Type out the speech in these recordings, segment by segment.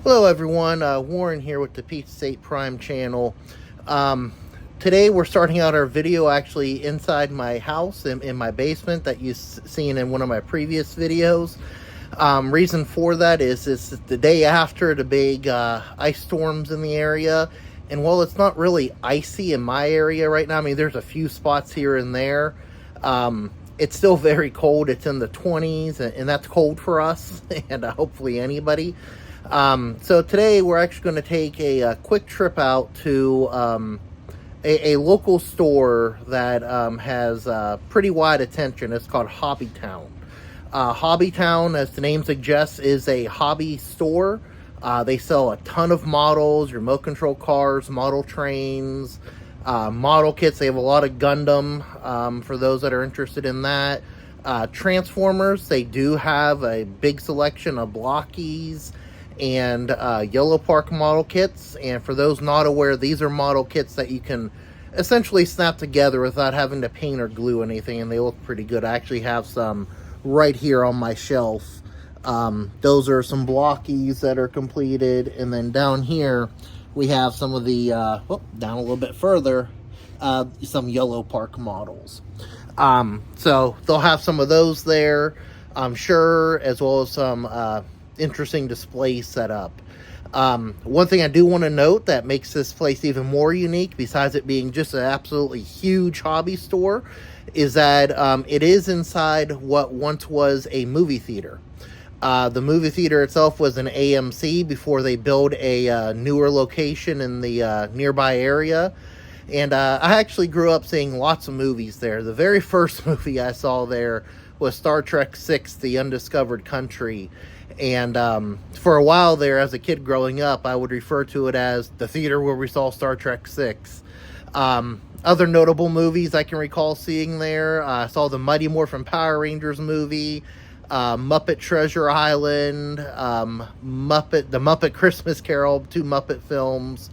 Hello everyone, Warren here with the Peach State Prime channel. Today we're starting out our video actually inside my house in my basement that you've seen in one of my previous videos. Reason for that is it's the day after the big ice storms in the area, and while it's not really icy in my area right now, I mean there's a few spots here and there, it's still very cold. It's in the 20s, and that's cold for us and hopefully anybody. So today we're actually going to take a quick trip out to a local store that has pretty wide attention. It's called HobbyTown. HobbyTown, as the name suggests, is a hobby store. They sell a ton of models, remote control cars, model trains, model kits. They have a lot of Gundam for those that are interested in that. Transformers, they do have a big selection of Blockies and Yolopark model kits. And for those not aware, these are model kits that you can essentially snap together without having to paint or glue anything, and they look pretty good. I actually have some right here on my shelf. Those are some Blockies that are completed, and then down here we have some of the down a little bit further, some Yolopark models. So they'll have some of those there, I'm sure, as well as some interesting displays set up. One thing I do want to note that makes this place even more unique, besides it being just an absolutely huge hobby store, is that it is inside what once was a movie theater. The movie theater itself was an AMC before they built a newer location in the nearby area. And I actually grew up seeing lots of movies there. The very first movie I saw there was Star Trek VI, The Undiscovered Country. And for a while there, as a kid growing up, I would refer to it as the theater where we saw Star Trek VI. Other notable movies I can recall seeing there, I saw the Mighty Morphin Power Rangers movie, Muppet Treasure Island, the Muppet Christmas Carol, 2 Muppet films.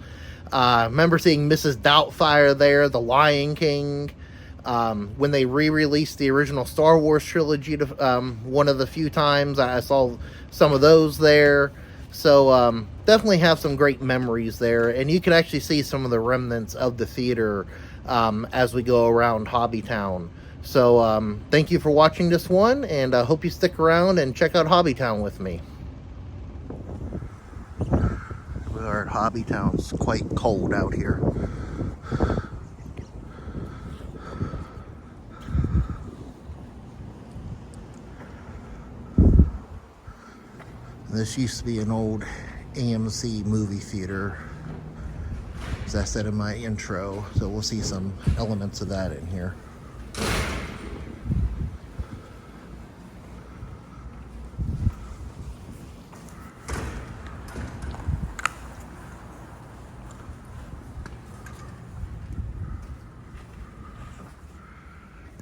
I remember seeing Mrs. Doubtfire there, The Lion King. When they re-released the original Star Wars trilogy, one of the few times I saw some of those there. So definitely have some great memories there, and you can actually see some of the remnants of the theater as we go around Hobbytown. So thank you for watching this one, and I hope you stick around and check out Hobbytown with me. We are at Hobbytown. It's quite cold out here. This used to be an old AMC movie theater, as I said in my intro, so we'll see some elements of that in here.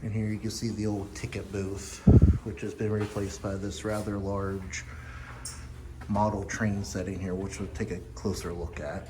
And here you can see the old ticket booth, which has been replaced by this rather large model train setting here, which we'll take a closer look at.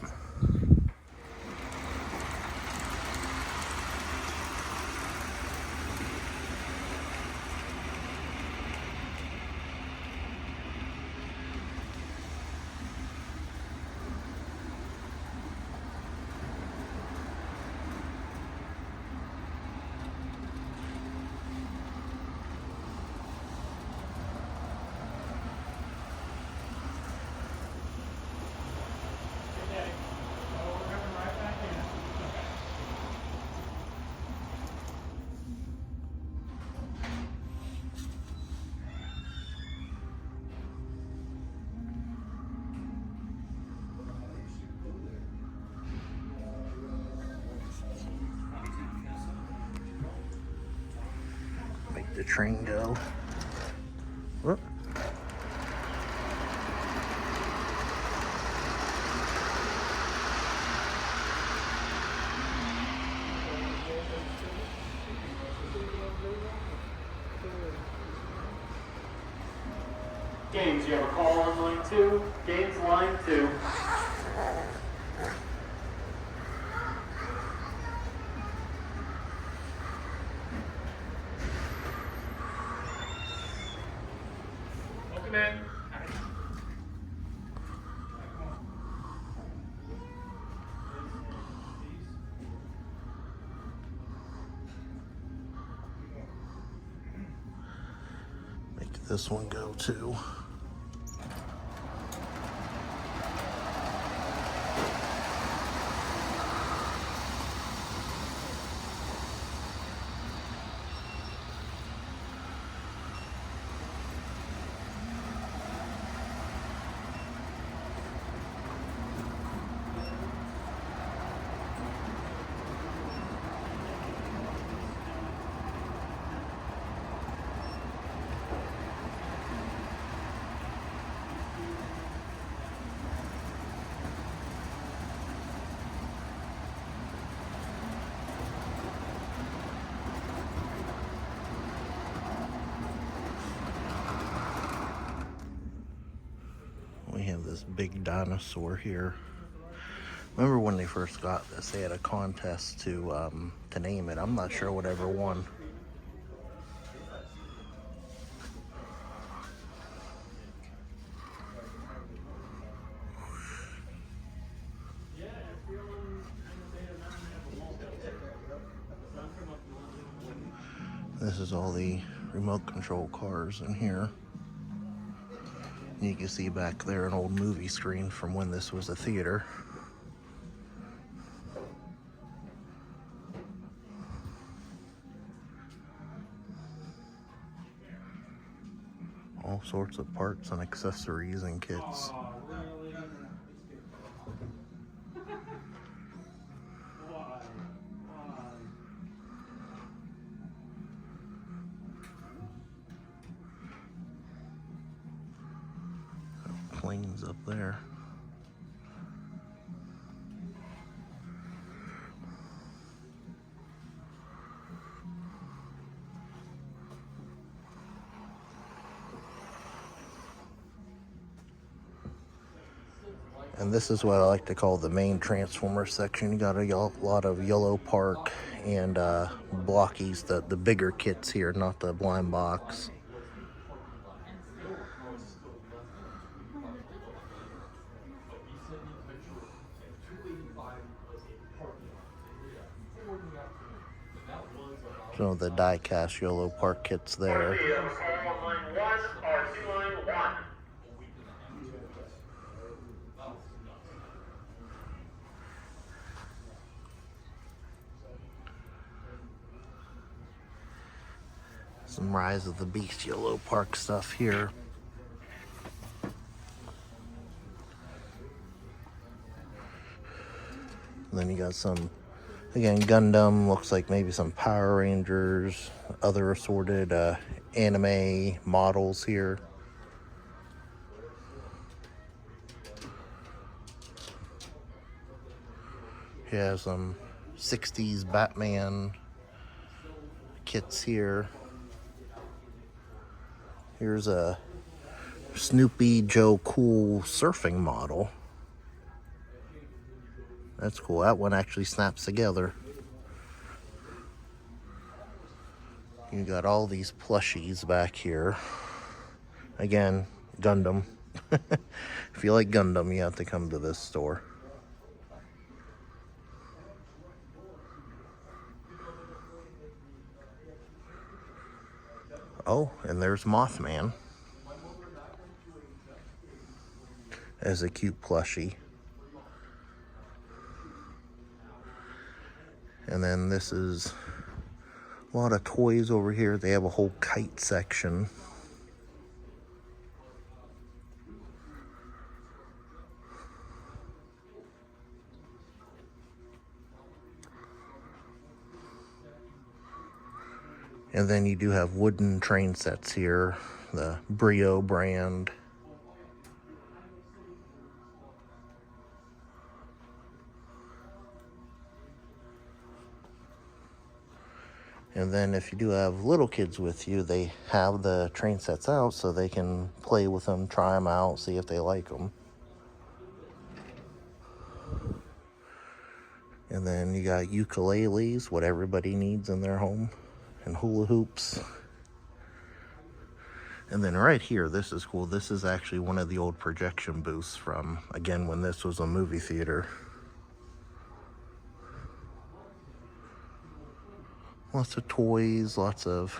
Make the train go. Whoop. James, you have a call on line 2. James, line 2. Welcome in. this one go to? We have this big dinosaur here. Remember when they first got this, they had a contest to name it. I'm not sure whatever won. This is all the remote control cars in here. You can see back there an old movie screen from when this was a theater. All sorts of parts and accessories and kits. Planes up there. And this is what I like to call the main Transformer section. You got a lot of Yolopark and Blockies, the bigger kits here, not the blind box. So the die-cast Yolopark kits there. Some Rise of the Beast Yolopark stuff here. And then you got some, again, Gundam, looks like maybe some Power Rangers, other assorted anime models here. You have some 60s Batman kits here. Here's a Snoopy Joe Cool surfing model. That's cool. That one actually snaps together. You got all these plushies back here. Again, Gundam. If you like Gundam, you have to come to this store. Oh, and there's Mothman as a cute plushie. And then this is a lot of toys over here. They have a whole kite section. And then you do have wooden train sets here, the Brio brand. And then if you do have little kids with you, they have the train sets out so they can play with them, try them out, see if they like them. And then you got ukuleles, what everybody needs in their home, and hula hoops. And then right here, this is cool. This is actually one of the old projection booths from, again, when this was a movie theater. Lots of toys, lots of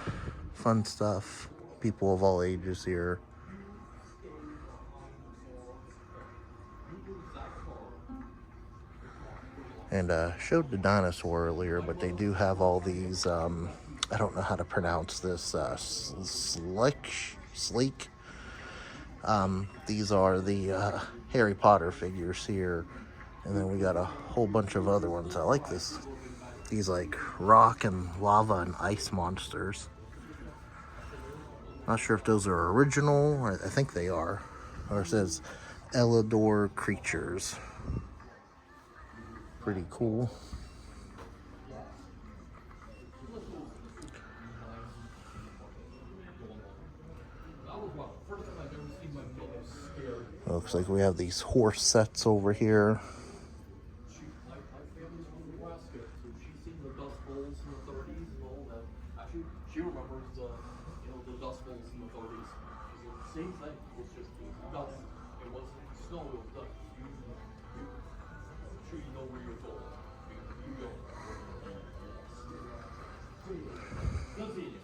fun stuff. people of all ages here. And showed the dinosaur earlier, but they do have all these, I don't know how to pronounce this, sleek. These are the Harry Potter figures here. And then we got a whole bunch of other ones. I like this. These like rock and lava and ice monsters. Not sure if those are original. I think they are. Or it says Elidor creatures. Pretty cool. Looks like we have these horse sets over here. She remembers the dust bowls in the 30s. Same thing. It was just dust. It wasn't snow. It was dust. I'm sure you know where you're going. You go. Good seeing you.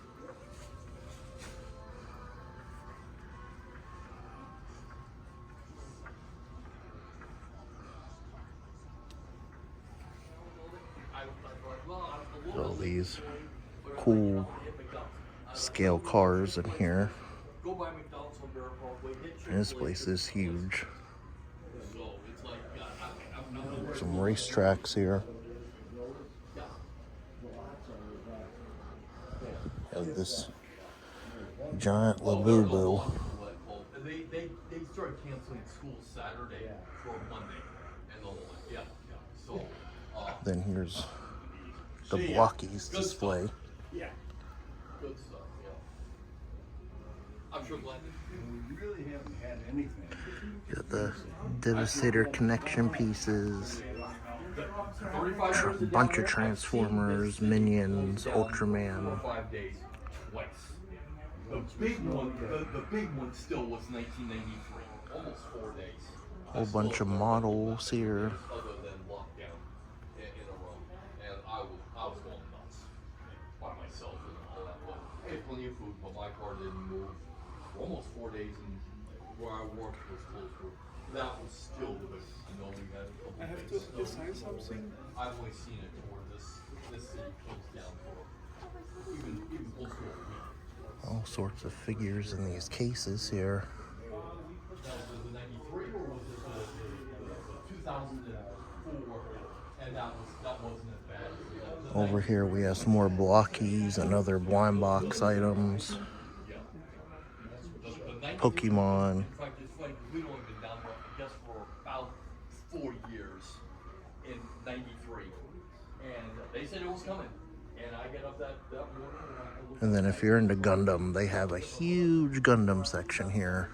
All these cool scale cars in here. And this place is huge. Some racetracks here. And this giant Labubu. They started canceling school Saturday for Monday, and so. Then here's the Blockies display. Yeah. Good stuff, yeah. I'm sure Glenn. We really haven't had anything. Got the Devastator connection pieces. Bunch of Transformers, Minions, Ultraman. 5 days, twice. The big one still was 1993. Almost 4 days. Whole bunch of models here. Other than lockdown in a row, and I was going nuts by myself and all that. But I had plenty of food, but my car didn't move for almost 4 days, and where I worked was closed for. That was still the best. We had a couple I have days to design something. I've only seen it toward this city closed down for even close to a week. All sorts of figures in these cases here. Now, was it the 93 or was it the 2004? And that wasn't as bad. Over here we have some more Blockies and other blind box items. Pokemon. In fact, it's funny, we don't have been down there, I guess, for about 4 years in 93. And they said it was coming. And I get up that morning and I look. And then if you're into Gundam, they have a huge Gundam section here.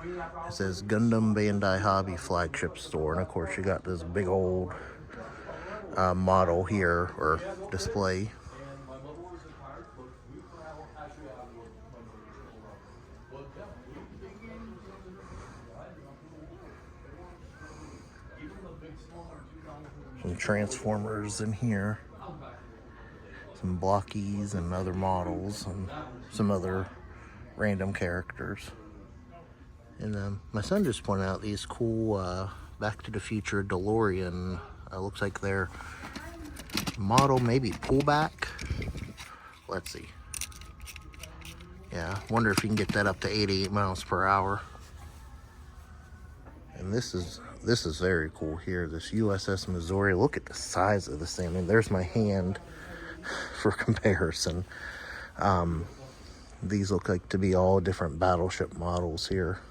It says Gundam Bandai Hobby flagship store. And of course you got this big old model here, or display. And my mother was retired, but we were actually out of work when we were still around. But yeah, even the big storm in 2000. Some Transformers in here. Some Blockies and other models and some other random characters. And my son just pointed out these cool Back to the Future DeLorean. Looks like they're model, maybe pullback. Let's see. Yeah, wonder if you can get that up to 88 miles per hour. And this is very cool here. This USS Missouri. Look at the size of this thing. I mean, there's my hand for comparison. These look like to be all different battleship models here.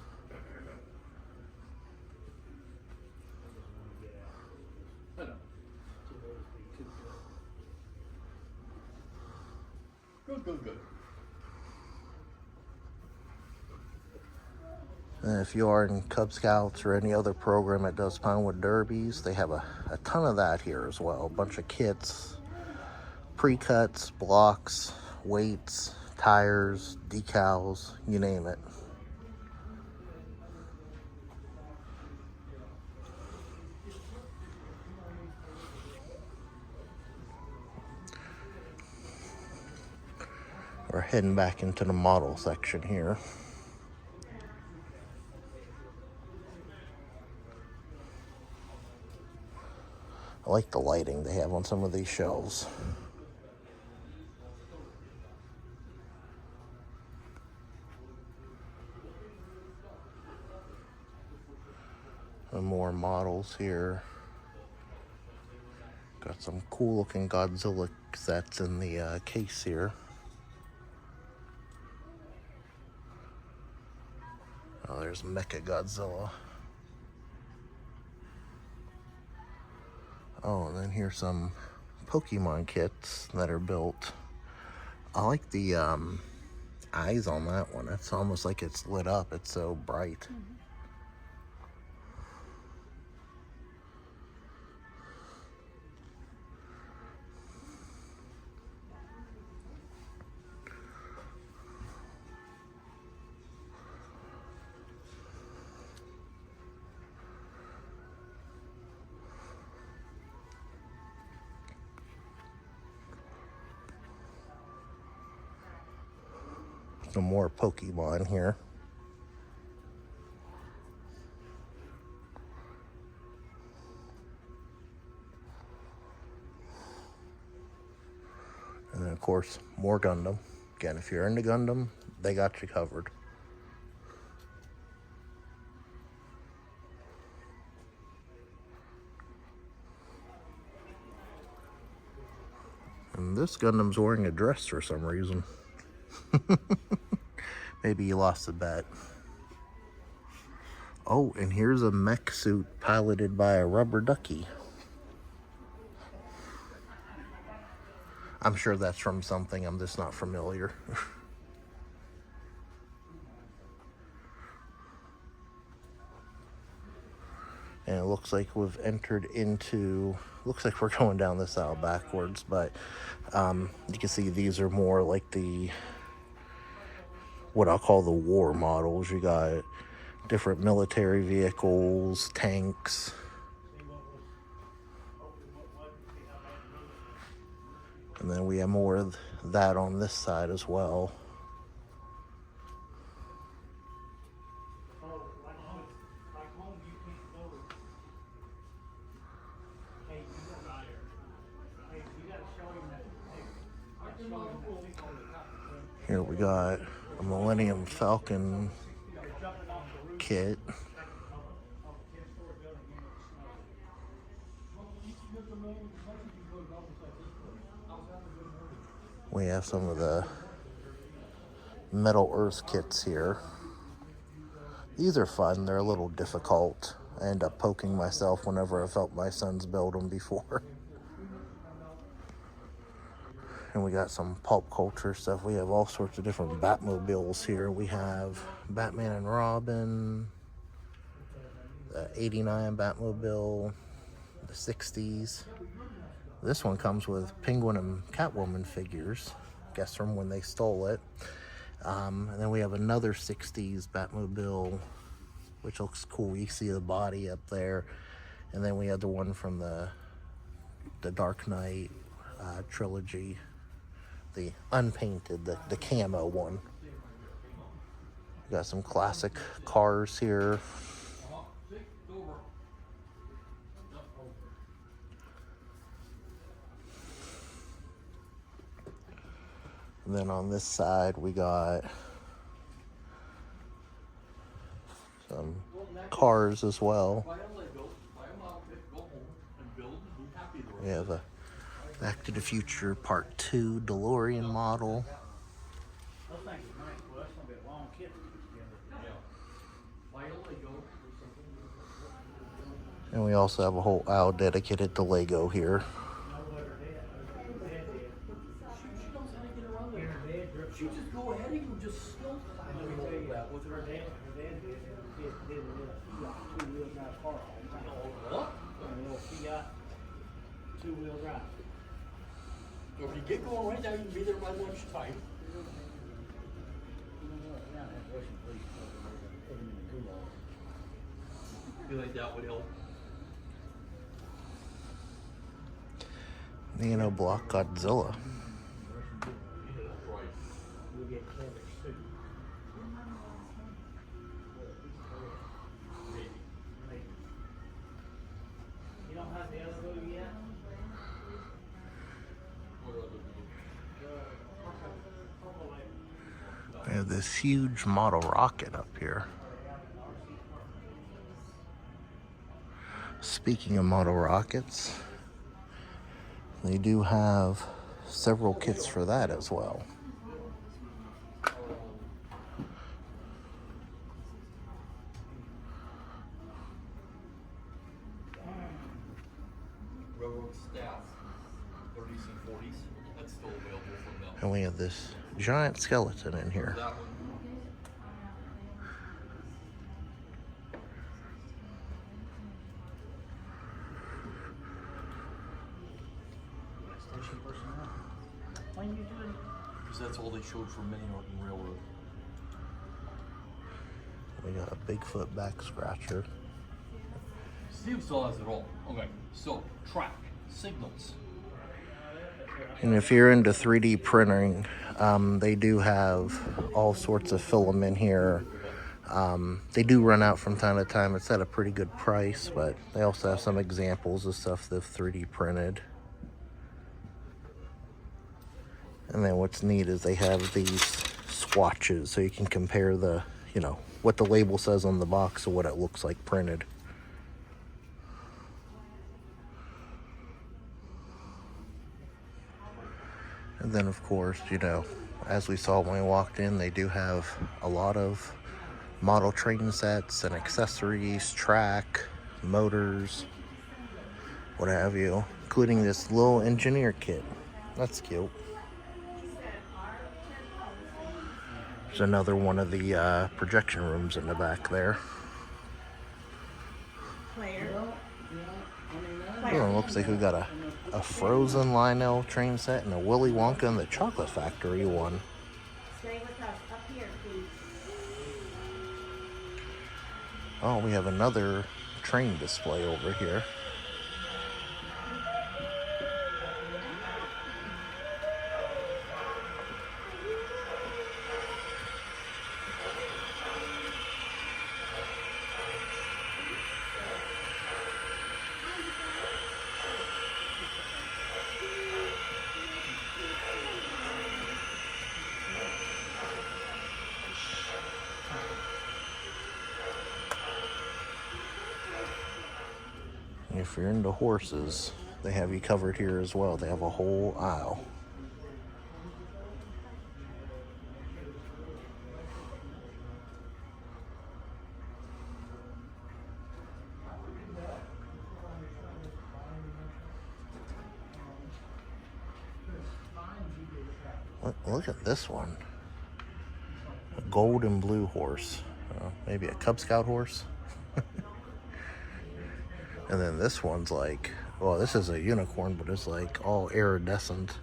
Good. And if you are in Cub Scouts or any other program that does Pinewood Derbies, they have a ton of that here as well. A bunch of kits, pre-cuts, blocks, weights, tires, decals, you name it. We're heading back into the model section here. I like the lighting they have on some of these shelves. And more models here. Got some cool looking Godzilla sets in the case here. Oh, there's Mecha Godzilla. Oh, and then here's some Pokemon kits that are built. I like the eyes on that one. It's almost like it's lit up. It's so bright. Some more Pokemon here. And then, of course, more Gundam. Again, if you're into Gundam, they got you covered. And this Gundam's wearing a dress for some reason. Maybe you lost a bet. Oh, and here's a mech suit piloted by a rubber ducky. I'm sure that's from something, I'm just not familiar. And it looks like we've entered into, looks like we're going down this aisle backwards, but you can see these are more like the, what I'll call the war models. You got different military vehicles, tanks. And then we have more of that on this side as well. Here we got a Millennium Falcon kit. We have some of the Metal Earth kits here. These are fun. They're a little difficult. I end up poking myself whenever I felt my sons build them before. And we got some pulp culture stuff. We have all sorts of different Batmobiles here. We have Batman and Robin, the 89 Batmobile, the 60s. This one comes with Penguin and Catwoman figures, guess from when they stole it. And then we have another 60s Batmobile, which looks cool. You see the body up there. And then we have the one from the Dark Knight trilogy. The unpainted, the camo one. We got some classic cars here. And then on this side we got some cars as well. We have a Back to the Future Part 2 DeLorean model. And we also have a whole aisle dedicated to Lego here. She just go ahead and just snow that with her dad. Two-wheel drive. So if you get going right now, you can be there by lunchtime. Feel like that would help. Block Godzilla. this huge model rocket up here. Speaking of model rockets, they do have several kits for that as well. Railroad staff, 30s and 40s. That's still available from them. And we have this giant skeleton in here. That one. Why are you doing? Because that's all they showed for Mini Norton Railroad. We got a Bigfoot back scratcher. Steve still has it all. Okay, so track, signals. And if you're into 3D printing, they do have all sorts of film in here. They do run out from time to time. It's at a pretty good price, but they also have some examples of stuff they've 3D printed. And then what's neat is they have these swatches so you can compare the, what the label says on the box to what it looks like printed. And then of course, as we saw when we walked in, they do have a lot of model train sets and accessories, track, motors, what have you, including this little engineer kit. That's cute. There's another one of the projection rooms in the back there. Oh, looks like we got a Frozen Lionel train set and a Willy Wonka and the Chocolate Factory one. Stay with us. Up here, please. Oh, we have another train display over here. If you're into horses, they have you covered here as well. They have a whole aisle. Look at this one. A gold and blue horse. Maybe a Cub Scout horse. And then this one's like, well, this is a unicorn, but it's like all iridescent.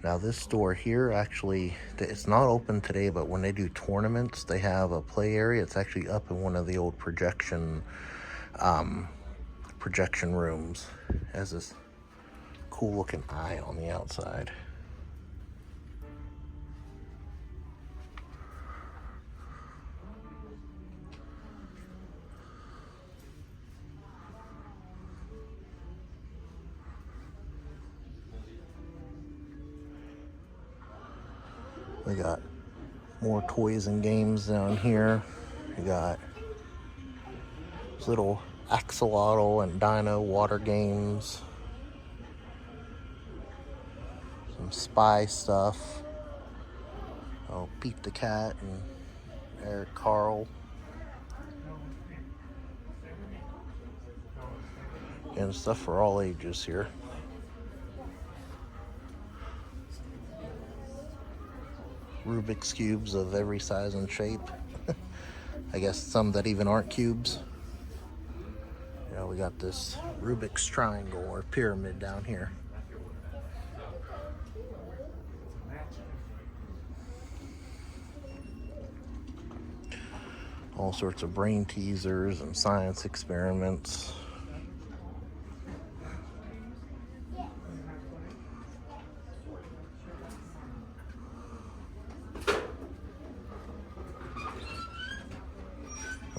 Now this store here, actually, it's not open today, but when they do tournaments, they have a play area. It's actually up in one of the old projection rooms. It has this cool looking eye on the outside. We got more toys and games down here. We got these little axolotl and dino water games. Some spy stuff. Oh, Pete the Cat and Eric Carl. And stuff for all ages here. Rubik's Cubes of every size and shape. I guess some that even aren't cubes. We got this Rubik's Triangle or Pyramid down here. All sorts of brain teasers and science experiments.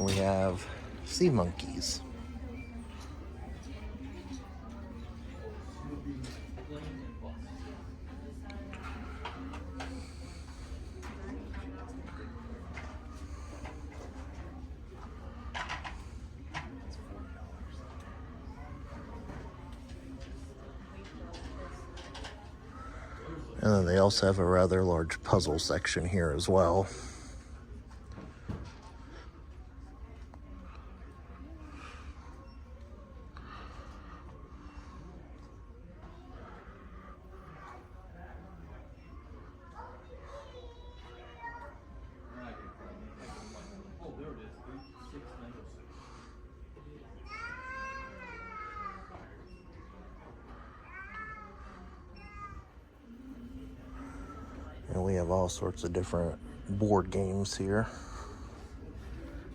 We have sea monkeys. And then they also have a rather large puzzle section here as well. And we have all sorts of different board games here,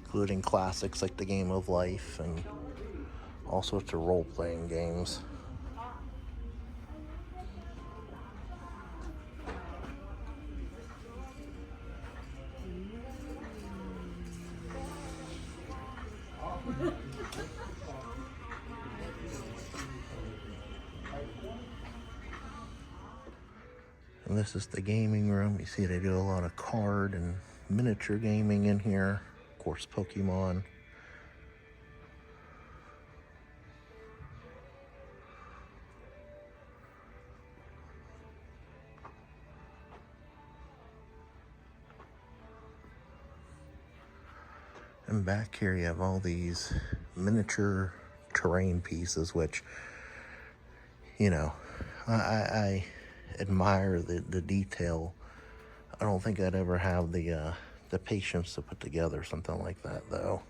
including classics like the Game of Life and all sorts of role-playing games. And this is the gaming room. You see they do a lot of card and miniature gaming in here. Of course, Pokemon. And back here you have all these miniature terrain pieces, which, you know, I admire the detail. I don't think I'd ever have the patience to put together something like that, though.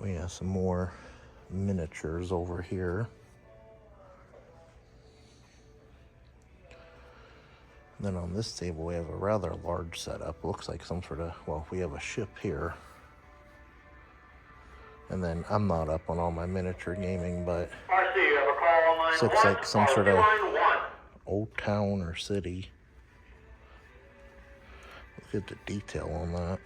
We have some more miniatures over here. And then on this table we have a rather large setup. Looks like some sort of, well, we have a ship here. And then I'm not up on all my miniature gaming, but this looks like some sort of old town or city. Look at the detail on that.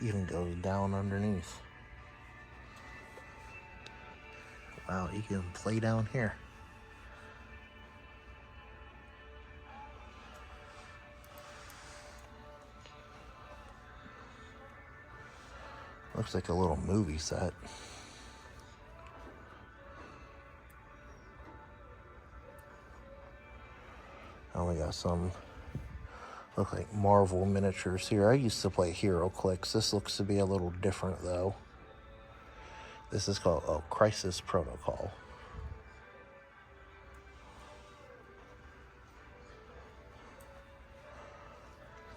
Even goes down underneath. Wow, you can play down here. Looks like a little movie set. Oh, we got some look like Marvel miniatures here. I used to play HeroClix. This looks to be a little different though. This is called, oh, Crisis Protocol.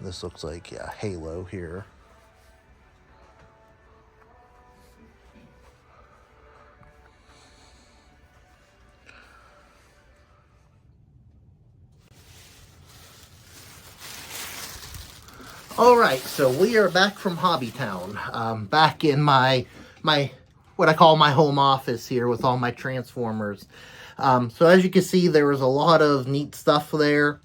This looks like, yeah, Halo here. All right, so we are back from HobbyTown, back in my what I call my home office here with all my Transformers. So as you can see, there was a lot of neat stuff there.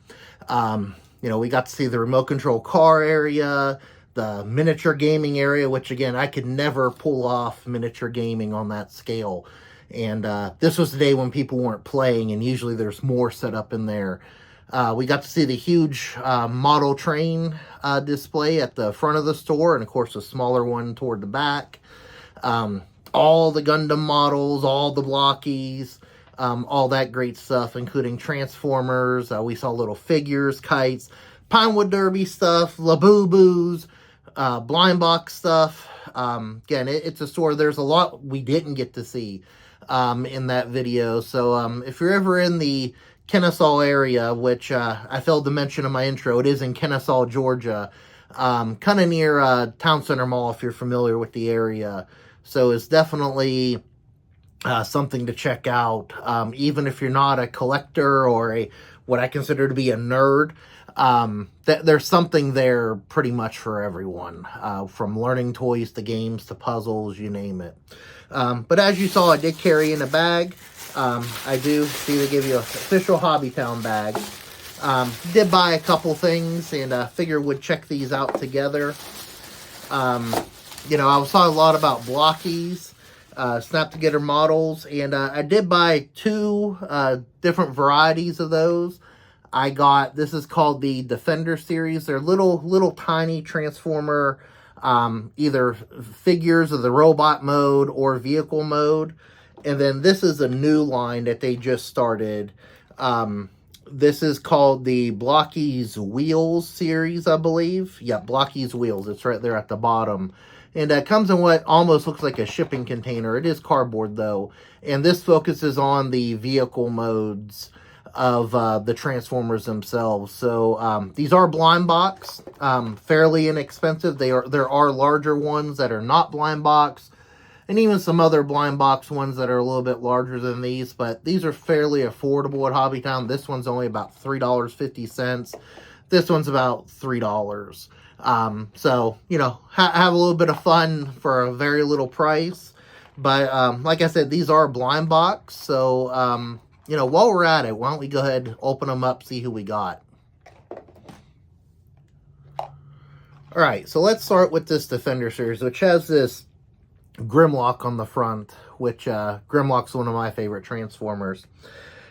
You know, we got to see the remote control car area, the miniature gaming area, which again, I could never pull off miniature gaming on that scale. And this was the day when people weren't playing, and usually there's more set up in there. We got to see the huge model train display at the front of the store, and of course a smaller one toward the back. All the Gundam models, all the Blockies, all that great stuff, including Transformers. We saw little figures, kites, Pinewood Derby stuff, Labubu's, blind box stuff. Again, it's a store. There's a lot we didn't get to see in that video. So if you're ever in the Kennesaw area, which I failed to mention in my intro. It is in Kennesaw, Georgia, kind of near Town Center Mall, if you're familiar with the area. So it's definitely something to check out, even if you're not a collector or what I consider to be a nerd. There's something there pretty much for everyone, from learning toys to games to puzzles, you name it. But as you saw, I did carry in a bag. I do see they give you an official HobbyTown bag. Did buy a couple things and figured would check these out together. You know, I saw a lot about Blockies, snap together models, and I did buy 2 different varieties of those. I got, this is called the Defender series. They're little tiny Transformer, either figures of the robot mode or vehicle mode. And then this is a new line that they just started. This is called the Blockies Wheels series, I believe. Yeah, Blockies Wheels. It's right there at the bottom. And it comes in what almost looks like a shipping container. It is cardboard, though. And this focuses on the vehicle modes of the Transformers themselves. So these are blind box, fairly inexpensive. There are larger ones that are not blind box, and even some other blind box ones that are a little bit larger than these, but these are fairly affordable at HobbyTown. This one's only about $3.50. This one's about $3. So, you know, have a little bit of fun for a very little price. But like I said, these are blind box, so you know, while we're at it, why don't we go ahead and open them up, see who we got. Alright, so let's start with this Defender series, which has this Grimlock on the front, which Grimlock's one of my favorite Transformers.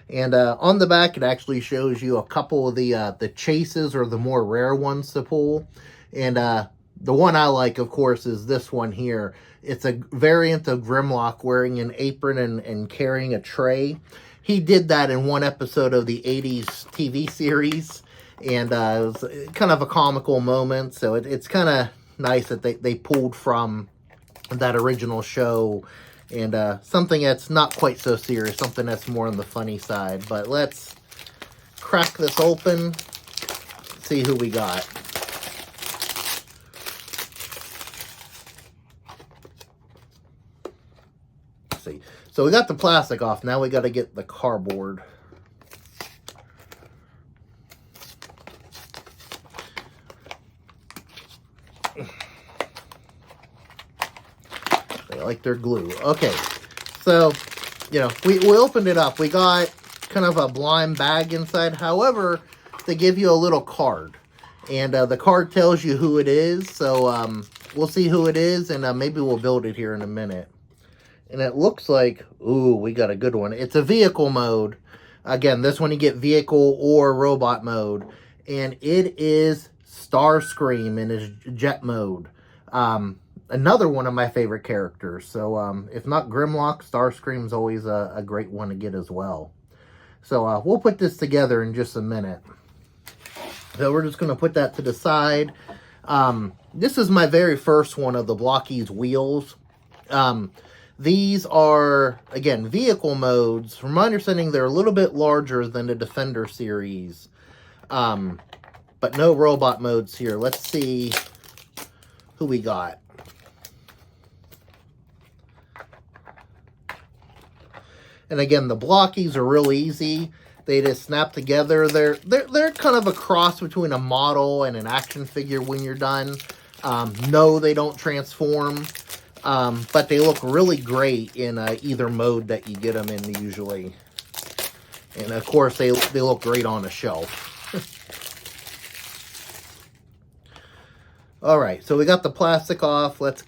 And on the back, it actually shows you a couple of the chases, or the more rare ones to pull. And the one I like, of course, is this one here. It's a variant of Grimlock wearing an apron and carrying a tray. He did that in one episode of the 80s TV series, and it was kind of a comical moment, so it's kind of nice that they pulled from that original show, and something that's not quite so serious, something that's more on the funny side. But let's crack this open, see who we got. Let's see. So we got the plastic off. Now we got to get the cardboard. They like their glue. Okay. So, you know, we opened it up. We got kind of a blind bag inside. However, they give you a little card. And the card tells you who it is. So we'll see who it is. And maybe we'll build it here in a minute. And it looks like, ooh, we got a good one. It's a vehicle mode. Again, this one you get vehicle or robot mode. And it is Starscream in his jet mode. Another one of my favorite characters. So, if not Grimlock, Starscream's always a great one to get as well. So, we'll put this together in just a minute. So, we're just going to put that to the side. This is my very first one of the Blockies wheels. These are, again, vehicle modes. From my understanding, they're a little bit larger than the Defender series. But no robot modes here. Let's see who we got. And again, the Blockies are real easy. They just snap together. They're kind of a cross between a model and an action figure when you're done. No, they don't transform. But they look really great in either mode that you get them in usually. And of course, they look great on a shelf. Alright, so we got the plastic off. Let's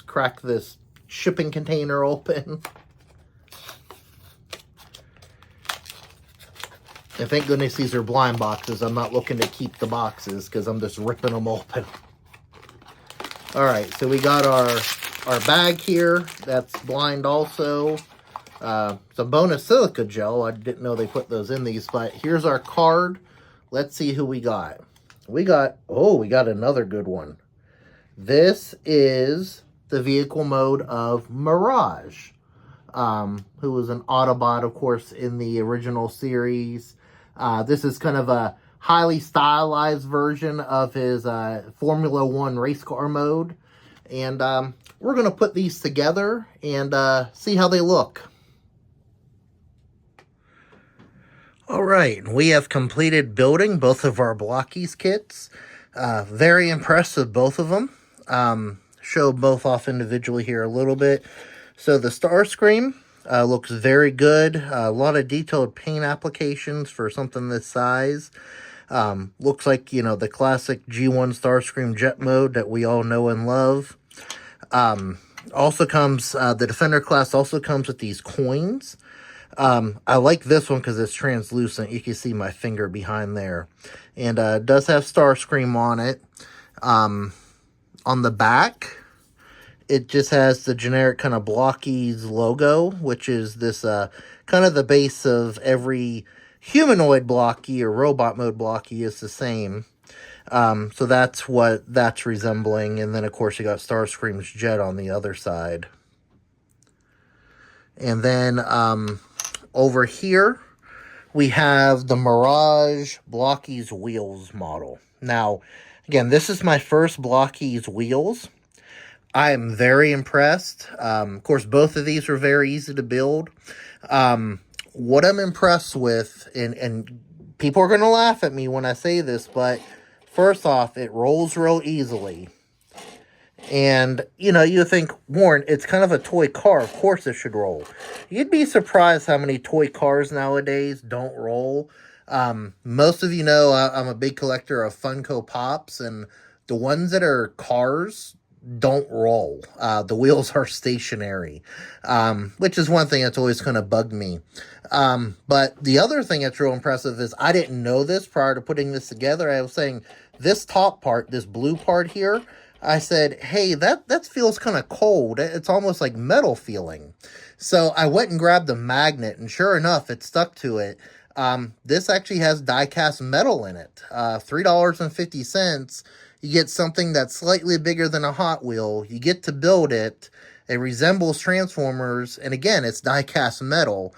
crack this shipping container open. And thank goodness these are blind boxes. I'm not looking to keep the boxes because I'm just ripping them open. Alright, so we got our bag here. That's blind also. Some bonus silica gel. I didn't know they put those in these, but here's our card. Let's see who we got. We got another good one. This is the vehicle mode of Mirage. who was an Autobot, of course, in the original series. This is kind of a highly stylized version of his Formula One race car mode. And we're going to put these together and see how they look. Alright, we have completed building both of our Blockies kits. Very impressed with both of them. Show both off individually here a little bit. So the Starscream looks very good. A lot of detailed paint applications for something this size. Looks like, you know, the classic G1 Starscream jet mode that we all know and love. Also comes, the Defender class also comes with these coins. I like this one because it's translucent. You can see my finger behind there. And it does have Starscream on it. On the back, it just has the generic kind of Blockies logo, which is this kind of the base of every humanoid Blockie or robot mode Blockie is the same. So that's what that's resembling. And then, of course, you got Starscream's jet on the other side. And then over here, we have the Mirage Blockies wheels model. Now, again, this is my first Blockies wheels. I am very impressed. Of course, both of these were very easy to build. What I'm impressed with, and people are going to laugh at me when I say this, but first off, it rolls real easily. And, you know, you think, Warren, it's kind of a toy car. Of course it should roll. You'd be surprised how many toy cars nowadays don't roll. Most of you know I'm a big collector of Funko Pops, and the ones that are cars don't roll. The wheels are stationary, which is one thing that's always kind of bugged me. But the other thing that's real impressive is I didn't know this prior to putting this together. I was saying this top part, this blue part here, I said, hey, that feels kind of cold. It's almost like metal feeling. So I went and grabbed a magnet, and sure enough, it stuck to it. This actually has die-cast metal in it. $3.50. You get something that's slightly bigger than a Hot Wheel. You get to build it. It resembles Transformers. And again, it's die-cast metal,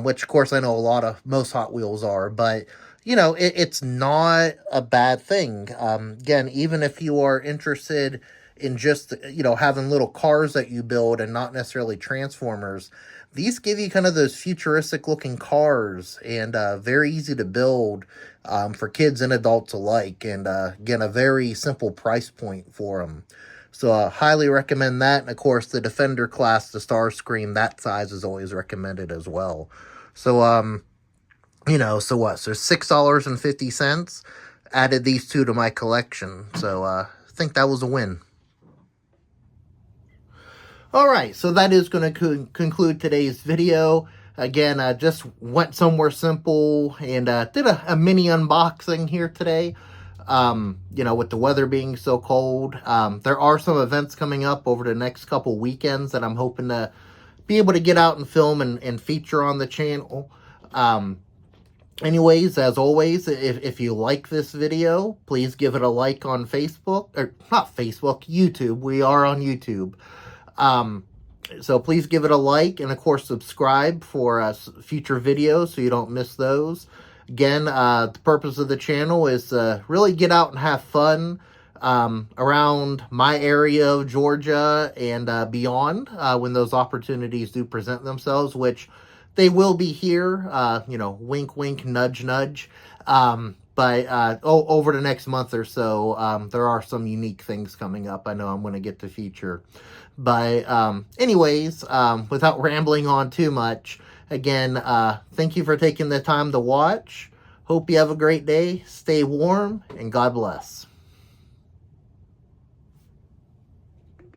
which, of course, I know most Hot Wheels are. But, you know, it's not a bad thing. Again, even if you are interested in just, you know, having little cars that you build and not necessarily Transformers, these give you kind of those futuristic looking cars, and very easy to build for kids and adults alike. And again, a very simple price point for them. So I highly recommend that. And of course, the Defender class, the Starscream, that size is always recommended as well. So, you know, so what? So $6.50. Added these two to my collection. So I think that was a win. Alright, so that is going to conclude today's video. Again, I just went somewhere simple and did a mini unboxing here today. You know, with the weather being so cold. There are some events coming up over the next couple weekends that I'm hoping to be able to get out and film and feature on the channel. Anyways, as always, if you like this video, please give it a like on Facebook. Or, not Facebook, YouTube. We are on YouTube. So please give it a like, and of course subscribe for future videos so you don't miss those. Again, the purpose of the channel is to really get out and have fun around my area of Georgia and beyond when those opportunities do present themselves, which they will be here. You know, wink, wink, nudge, nudge. But over the next month or so, there are some unique things coming up I know I'm going to get to feature. But anyways, without rambling on too much, again, thank you for taking the time to watch. Hope you have a great day. Stay warm, and God bless.